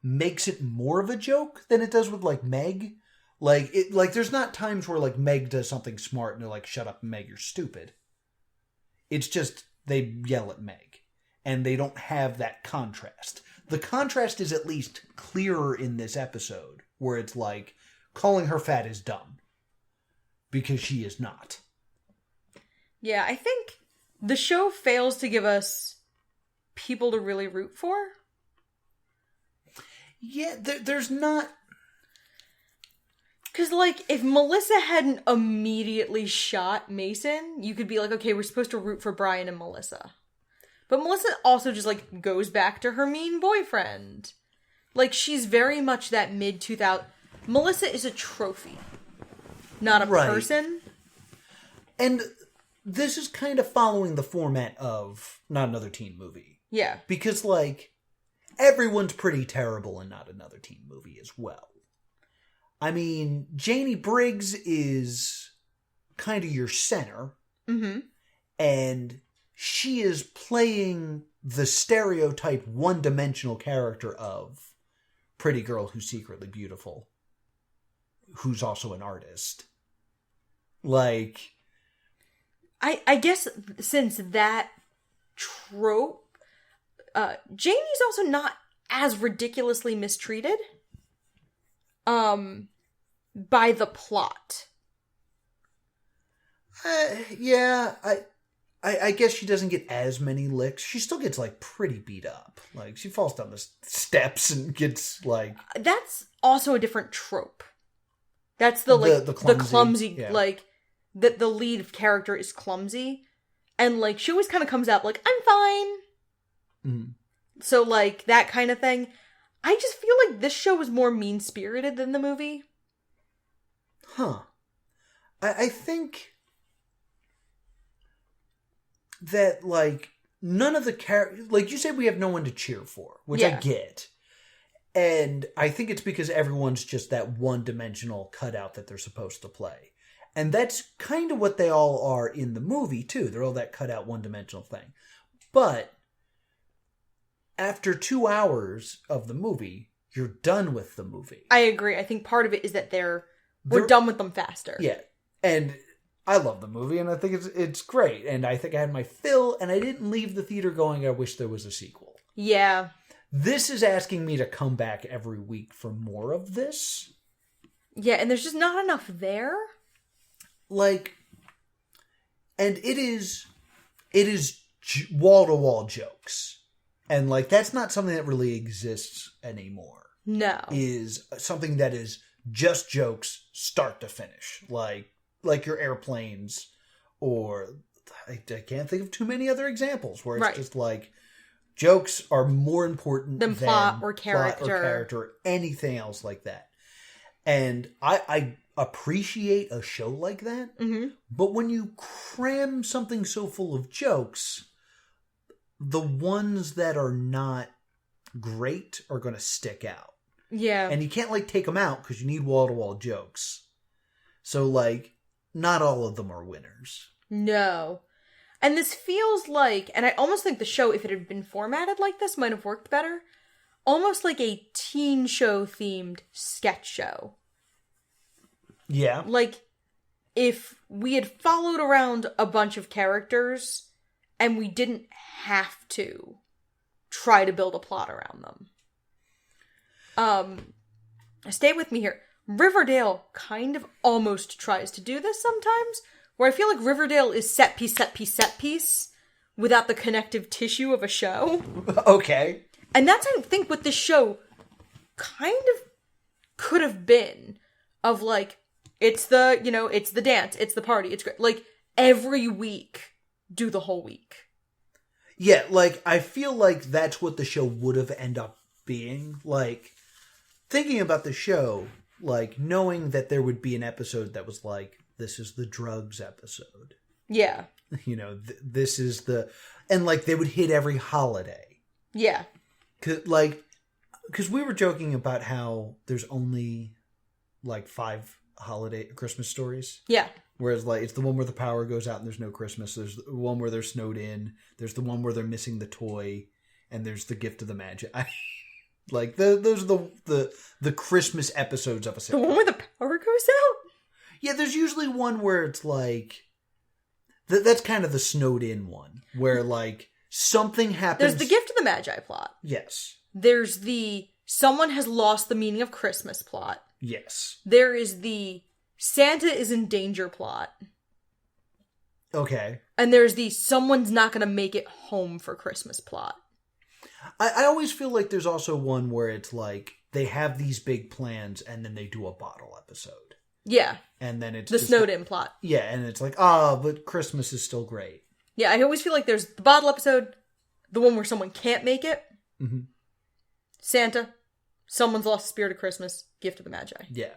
makes it more of a joke than it does with, Meg. There's not times where, Meg does something smart and they're like, shut up, Meg, you're stupid. It's just, they yell at Meg. And they don't have that contrast. The contrast is at least clearer in this episode, where it's calling her fat is dumb. Because she is not. Yeah, I think the show fails to give us people to really root for. Yeah, there's not... Because, if Melissa hadn't immediately shot Mason, you could be like, okay, we're supposed to root for Brian and Melissa. But Melissa also just, goes back to her mean boyfriend. She's very much that mid-2000... Melissa is a trophy, not a person. And this is kind of following the format of Not Another Teen Movie. Yeah. Because, everyone's pretty terrible in Not Another Teen Movie as well. I mean, Janie Briggs is kind of your center. Mm-hmm. And she is playing the stereotype one-dimensional character of pretty girl who's secretly beautiful, who's also an artist. I guess since that trope, Janie's also not as ridiculously mistreated by the plot. Yeah, I guess she doesn't get as many licks. She still gets, pretty beat up. She falls down the steps and gets, That's also a different trope. That's the clumsy, yeah. The lead character is clumsy. And, she always kind of comes out I'm fine. Mm. So, that kind of thing. I just feel like this show was more mean-spirited than the movie. Huh. I think that, none of the characters... you said, we have no one to cheer for, which I get. And I think it's because everyone's just that one-dimensional cutout that they're supposed to play. And that's kind of what they all are in the movie, too. They're all that cutout one-dimensional thing. But after 2 hours of the movie, you're done with the movie. I agree. I think part of it is that we're done with them faster. Yeah. And I love the movie, and I think it's great. And I think I had my fill, and I didn't leave the theater going, I wish there was a sequel. Yeah. This is asking me to come back every week for more of this. Yeah, and there's just not enough there. Like, and it is wall-to-wall jokes. And, like, that's not something that really exists anymore. No. Is something that is just jokes, start to finish. Like your Airplanes, or I can't think of too many other examples where it's just like, jokes are more important than plot or character or anything else like that. And I appreciate a show like that, but when you cram something so full of jokes, the ones that are not great are going to stick out. Yeah. And you can't, like, take them out because you need wall-to-wall jokes. So, like, not all of them are winners. No. And this feels like, and I almost think the show, if it had been formatted like this, might have worked better. Almost like a teen show themed sketch show. Yeah. Like, if we had followed around a bunch of characters and we didn't have to try to build a plot around them. Stay with me here. Riverdale kind of almost tries to do this sometimes, where I feel like Riverdale is set piece without the connective tissue of a show. Okay. And that's, I think, what this show kind of could have been. Of, like, it's the dance, it's the party, it's great. Like, every week, do the whole week. Yeah, like, I feel like that's what the show would have ended up being. Like, thinking about the show, like, knowing that there would be an episode that was like, this is the drugs episode. Yeah. You know, this is the... And, like, they would hit every holiday. Yeah. Because we were joking about how there's only, like, 5 holiday Christmas stories. Yeah. Whereas, like, it's the one where the power goes out and there's no Christmas. There's the one where they're snowed in. There's the one where they're missing the toy. And there's the gift of the Magi. Like, those are the Christmas episodes of a sitcom. The one where the power goes out? Yeah, there's usually one where it's like... That's kind of the snowed in one. Where, like, something happens... There's the gift of the Magi plot. Yes. There's the someone has lost the meaning of Christmas plot. Yes. There is the Santa is in danger plot. Okay. And there's the someone's not going to make it home for Christmas plot. I always feel like there's also one where it's like they have these big plans and then they do a bottle episode. Yeah. And then it's the snowed in plot. Yeah, and it's like, but Christmas is still great. Yeah, I always feel like there's the bottle episode, the one where someone can't make it. Mm-hmm. Santa, someone's lost the spirit of Christmas, gift of the Magi. Yeah.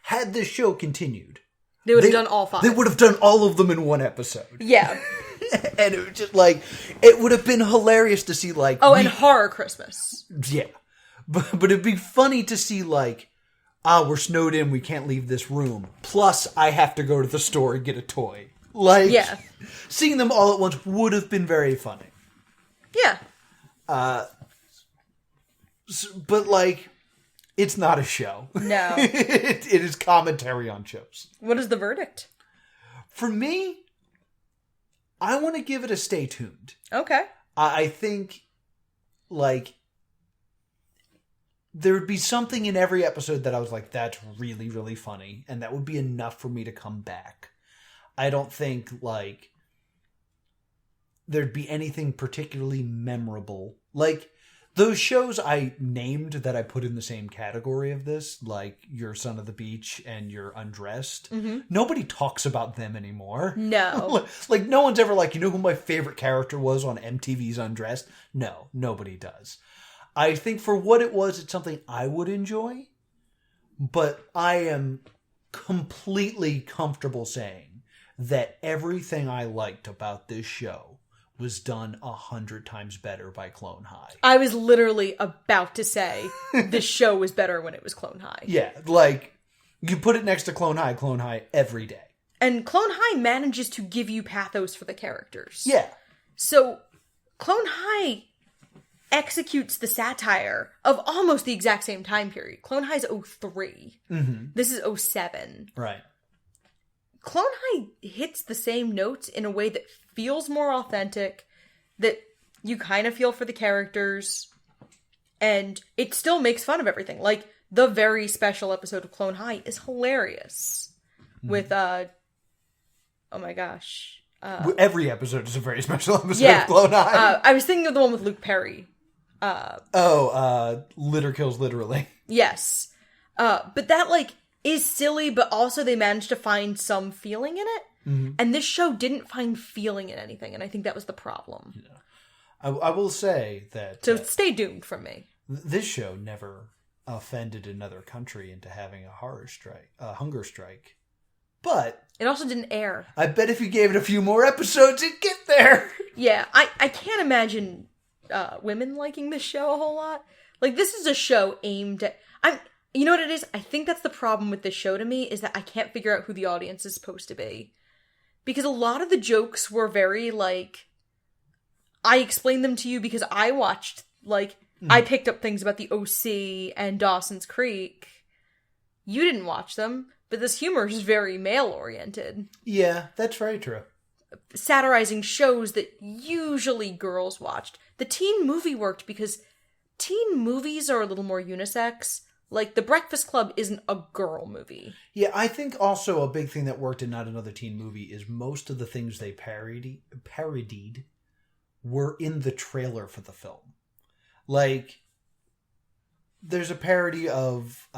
Had this show continued, they would have done all 5. They would have done all of them in one episode. Yeah. And it was just like, it would have been hilarious to see, like... and horror Christmas. Yeah. But it'd be funny to see, like, we're snowed in, we can't leave this room. Plus, I have to go to the store and get a toy. Like, yeah. Seeing them all at once would have been very funny. Yeah. But, like, it's not a show. No. It is commentary on shows. What is the verdict? For me, I want to give it a stay tuned. Okay. I think, like, there would be something in every episode that I was like, that's really, really funny. And that would be enough for me to come back. I don't think, like, there'd be anything particularly memorable. Like, those shows I named that I put in the same category of this, like Your Son of the Beach and Your Undressed, nobody talks about them anymore. No. Like, no one's ever like, you know who my favorite character was on MTV's Undressed? No, nobody does. I think for what it was, it's something I would enjoy, but I am completely comfortable saying that everything I liked about this show was done 100 times better by Clone High. I was literally about to say this show was better when it was Clone High. Yeah, like, you put it next to Clone High every day. And Clone High manages to give you pathos for the characters. Yeah. So, Clone High executes the satire of almost the exact same time period. Clone High's 03. Mm-hmm. This is 07. Right. Clone High hits the same notes in a way that feels more authentic, that you kind of feel for the characters, and it still makes fun of everything. Like, the very special episode of Clone High is hilarious. Mm-hmm. With, oh my gosh. Every episode is a very special episode of Clone High. I was thinking of the one with Luke Perry. Litter Kills Literally. Yes. But that, like, is silly, but also they managed to find some feeling in it. Mm-hmm. And this show didn't find feeling in anything, and I think that was the problem. Yeah. I will say that... So stay doomed from me. This show never offended another country into having a hunger strike. But... It also didn't air. I bet if you gave it a few more episodes, it'd get there. Yeah, I can't imagine women liking this show a whole lot. Like, this is a show aimed at... You know what it is? I think that's the problem with this show to me, is that I can't figure out who the audience is supposed to be. Because a lot of the jokes were very, like... I explained them to you because I watched, like... I picked up things about the OC and Dawson's Creek. You didn't watch them, but this humor is very male-oriented. Yeah, that's very true. Satirizing shows that usually girls watched. The teen movie worked because teen movies are a little more unisex. Like, The Breakfast Club isn't a girl movie. Yeah, I think also a big thing that worked in Not Another Teen Movie is most of the things they parodied were in the trailer for the film. Like, there's a parody of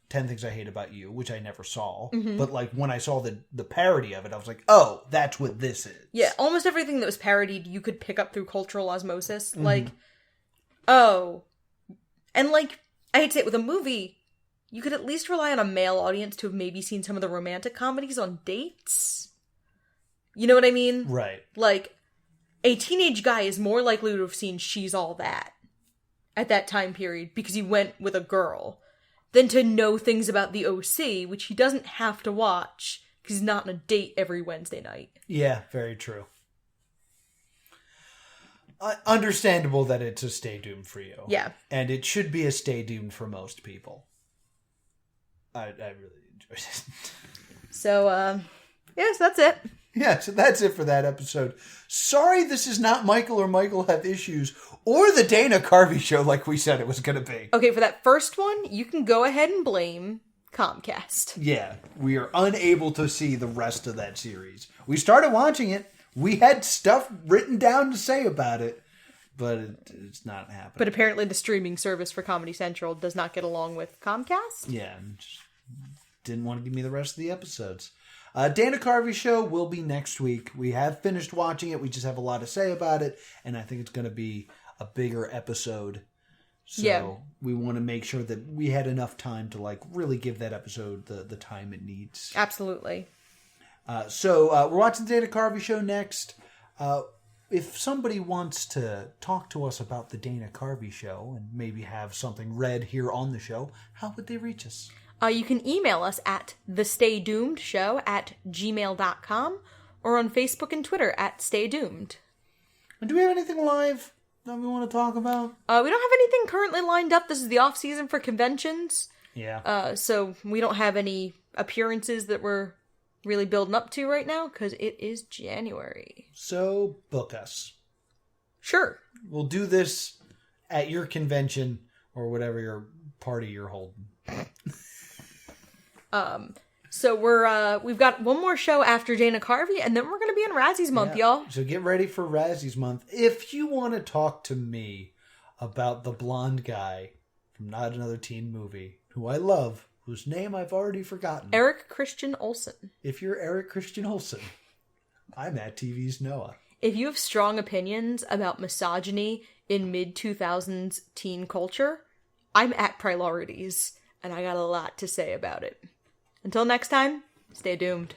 10 Things I Hate About You, which I never saw. Mm-hmm. But, like, when I saw the parody of it, I was like, oh, that's what this is. Yeah, almost everything that was parodied, you could pick up through cultural osmosis. Mm-hmm. Like, oh. And, like, I hate to say it, with a movie, you could at least rely on a male audience to have maybe seen some of the romantic comedies on dates. You know what I mean? Right. Like, a teenage guy is more likely to have seen She's All That at that time period because he went with a girl than to know things about the OC, which he doesn't have to watch because he's not on a date every Wednesday night. Yeah, very true. Understandable that it's a stay doomed for you. Yeah. And it should be a stay doomed for most people. I really enjoyed it. So, yes, that's it. Yeah, so that's it for that episode. Sorry this is not Michael or Michael Have Issues or the Dana Carvey Show like we said it was going to be. Okay, for that first one, you can go ahead and blame Comcast. Yeah, we are unable to see the rest of that series. We started watching it. We had stuff written down to say about it, but it's not happening. But apparently the streaming service for Comedy Central does not get along with Comcast? Yeah, just didn't want to give me the rest of the episodes. Dana Carvey Show will be next week. We have finished watching it. We just have a lot to say about it, and I think it's going to be a bigger episode. So we want to make sure that we had enough time to like really give that episode the time it needs. Absolutely. So we're watching the Dana Carvey Show next. If somebody wants to talk to us about the Dana Carvey Show and maybe have something read here on the show, how would they reach us? You can email us at thestaydoomedShow@gmail.com or on Facebook and Twitter @StayDoomed. And do we have anything live that we want to talk about? We don't have anything currently lined up. This is the off season for conventions. Yeah. So we don't have any appearances that we're really building up to right now because it is January. So book us. Sure. We'll do this at your convention or whatever your party you're holding. So we've got one more show after Dana Carvey, and then we're going to be in Razzie's month, y'all. So get ready for Razzie's month. If you want to talk to me about the blonde guy from Not Another Teen Movie, who I love, whose name I've already forgotten. Eric Christian Olsen. If you're Eric Christian Olsen, I'm at TV's Noah. If you have strong opinions about misogyny in mid-2000s teen culture, I'm at Priorities, and I got a lot to say about it. Until next time, stay doomed.